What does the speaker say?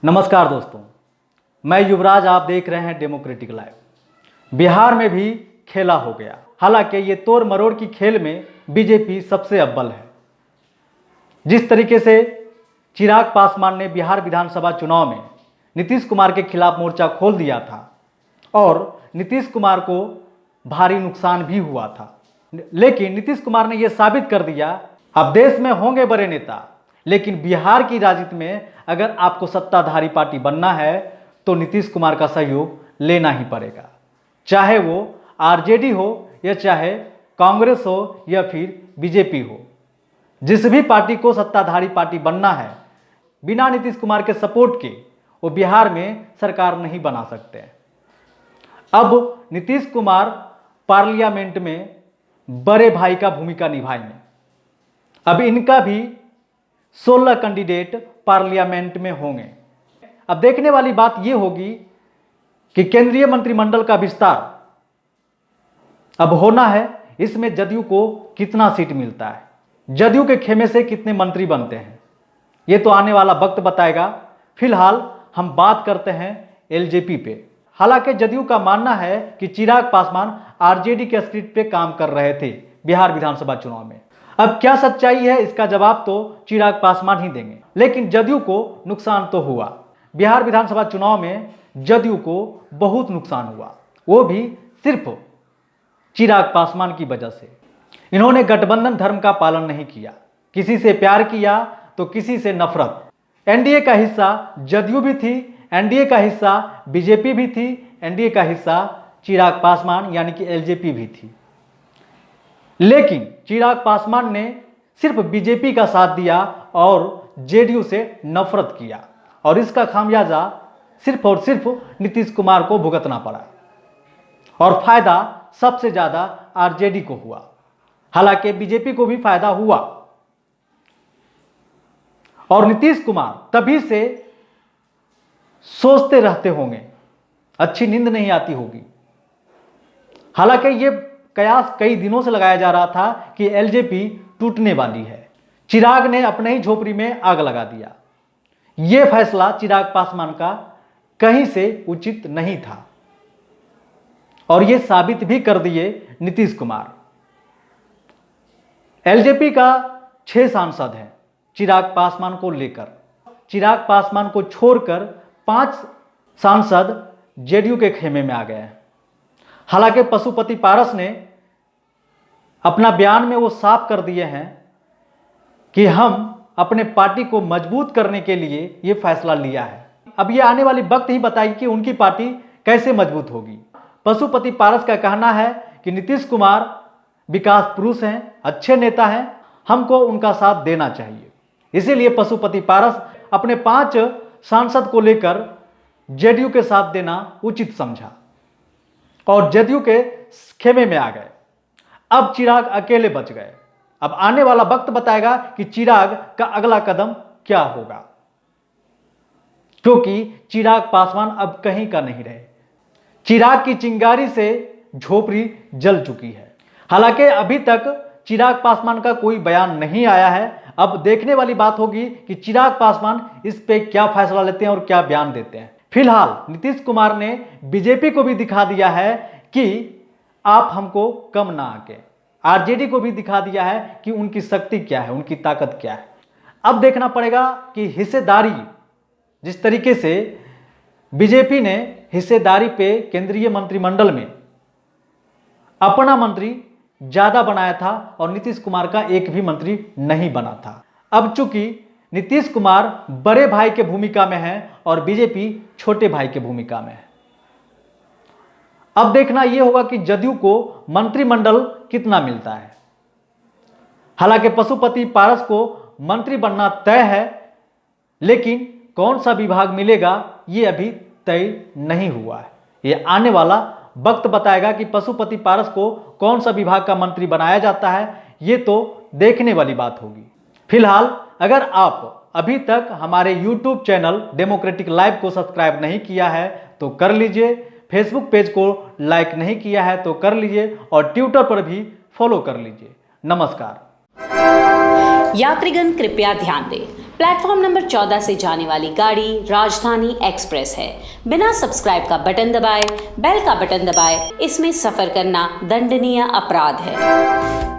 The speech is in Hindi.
नमस्कार दोस्तों, मैं युवराज, आप देख रहे हैं डेमोक्रेटिक लाइव। बिहार में भी खेला हो गया। हालांकि ये तोड़ मरोड़ की खेल में बीजेपी सबसे अव्वल है। जिस तरीके से चिराग पासवान ने बिहार विधानसभा चुनाव में नीतीश कुमार के खिलाफ मोर्चा खोल दिया था और नीतीश कुमार को भारी नुकसान भी हुआ था, लेकिन नीतीश कुमार ने यह साबित कर दिया अब देश में होंगे बड़े नेता, लेकिन बिहार की राजनीति में अगर आपको सत्ताधारी पार्टी बनना है तो नीतीश कुमार का सहयोग लेना ही पड़ेगा, चाहे वो आरजेडी हो या चाहे कांग्रेस हो या फिर बीजेपी हो। जिस भी पार्टी को सत्ताधारी पार्टी बनना है, बिना नीतीश कुमार के सपोर्ट के वो बिहार में सरकार नहीं बना सकते। अब नीतीश कुमार पार्लियामेंट में बड़े भाई का भूमिका निभाएंगे। अब इनका भी 16 कैंडिडेट पार्लियामेंट में होंगे। अब देखने वाली बात यह होगी कि केंद्रीय मंत्रिमंडल का विस्तार अब होना है। इसमें जदयू को कितना सीट मिलता है, जदयू के खेमे से कितने मंत्री बनते हैं, ये तो आने वाला वक्त बताएगा। फिलहाल हम बात करते हैं एलजेपी पे। हालांकि जदयू का मानना है कि चिराग पासवान आरजेडी के स्क्रिप्ट पे काम कर रहे थे बिहार विधानसभा चुनाव में। अब क्या सच्चाई है, इसका जवाब तो चिराग पासवान ही देंगे। लेकिन जदयू को नुकसान तो हुआ। बिहार विधानसभा चुनाव में जदयू को बहुत नुकसान हुआ, वो भी सिर्फ चिराग पासवान की वजह से। इन्होंने गठबंधन धर्म का पालन नहीं किया, किसी से प्यार किया तो किसी से नफरत। एनडीए का हिस्सा जदयू भी थी, एनडीए का हिस्सा बीजेपी भी थी, एनडीए का हिस्सा चिराग पासवान यानी कि एलजेपी भी थी। लेकिन चिराग पासवान ने सिर्फ बीजेपी का साथ दिया और जेडीयू से नफरत किया, और इसका खामियाजा सिर्फ और सिर्फ नीतीश कुमार को भुगतना पड़ा, और फायदा सबसे ज्यादा आरजेडी को हुआ। हालांकि बीजेपी को भी फायदा हुआ, और नीतीश कुमार तभी से सोचते रहते होंगे, अच्छी नींद नहीं आती होगी। हालांकि ये कयास कई दिनों से लगाया जा रहा था कि एलजेपी टूटने वाली है। चिराग ने अपने ही झोपड़ी में आग लगा दिया। यह फैसला चिराग पासवान का कहीं से उचित नहीं था, और यह साबित भी कर दिए नीतीश कुमार। एलजेपी का 6 सांसद हैं चिराग पासवान को लेकर। चिराग पासवान को छोड़कर 5 सांसद जेडीयू के खेमे में आ गए हैं। हालांकि पशुपति पारस ने अपना बयान में वो साफ कर दिए हैं कि हम अपने पार्टी को मजबूत करने के लिए ये फैसला लिया है। अब ये आने वाली वक्त ही बताएगी कि उनकी पार्टी कैसे मजबूत होगी। पशुपति पारस का कहना है कि नीतीश कुमार विकास पुरुष हैं, अच्छे नेता हैं, हमको उनका साथ देना चाहिए। इसीलिए पशुपति पारस अपने 5 सांसद को लेकर जेडीयू के साथ देना उचित समझा और जदयू के खेमे में आ गए। अब चिराग अकेले बच गए। अब आने वाला वक्त बताएगा कि चिराग का अगला कदम क्या होगा, क्योंकि चिराग पासवान अब कहीं का नहीं रहे। चिराग की चिंगारी से झोपड़ी जल चुकी है। हालांकि अभी तक चिराग पासवान का कोई बयान नहीं आया है। अब देखने वाली बात होगी कि चिराग पासवान इस पे क्या फैसला लेते हैं और क्या बयान देते हैं। फिलहाल नीतीश कुमार ने बीजेपी को भी दिखा दिया है कि आप हमको कम ना आके, आरजेडी को भी दिखा दिया है कि उनकी शक्ति क्या है, उनकी ताकत क्या है। अब देखना पड़ेगा कि हिस्सेदारी, जिस तरीके से बीजेपी ने हिस्सेदारी पे केंद्रीय मंत्रिमंडल में अपना मंत्री ज्यादा बनाया था और नीतीश कुमार का एक भी मंत्री नहीं बना था। अब चूंकि नीतीश कुमार बड़े भाई के भूमिका में है और बीजेपी छोटे भाई के भूमिका में है। अब देखना यह होगा कि जदयू को मंत्रिमंडल कितना मिलता है। हालांकि पशुपति पारस को मंत्री बनना तय है, लेकिन कौन सा विभाग मिलेगा यह अभी तय नहीं हुआ है। यह आने वाला वक्त बताएगा कि पशुपति पारस को कौन सा विभाग का मंत्री बनाया जाता है। ये तो देखने वाली बात होगी। फिलहाल अगर आप अभी तक हमारे YouTube चैनल डेमोक्रेटिक लाइव को सब्सक्राइब नहीं किया है तो कर लीजिए, फेसबुक पेज को लाइक नहीं किया है तो कर लीजिए, और ट्विटर पर भी फॉलो कर लीजिए। नमस्कार। यात्रीगण कृपया ध्यान दें, प्लेटफॉर्म नंबर 14 से जाने वाली गाड़ी राजधानी एक्सप्रेस है। बिना सब्सक्राइब का बटन दबाए, बेल का बटन दबाए, इसमें सफर करना दंडनीय अपराध है।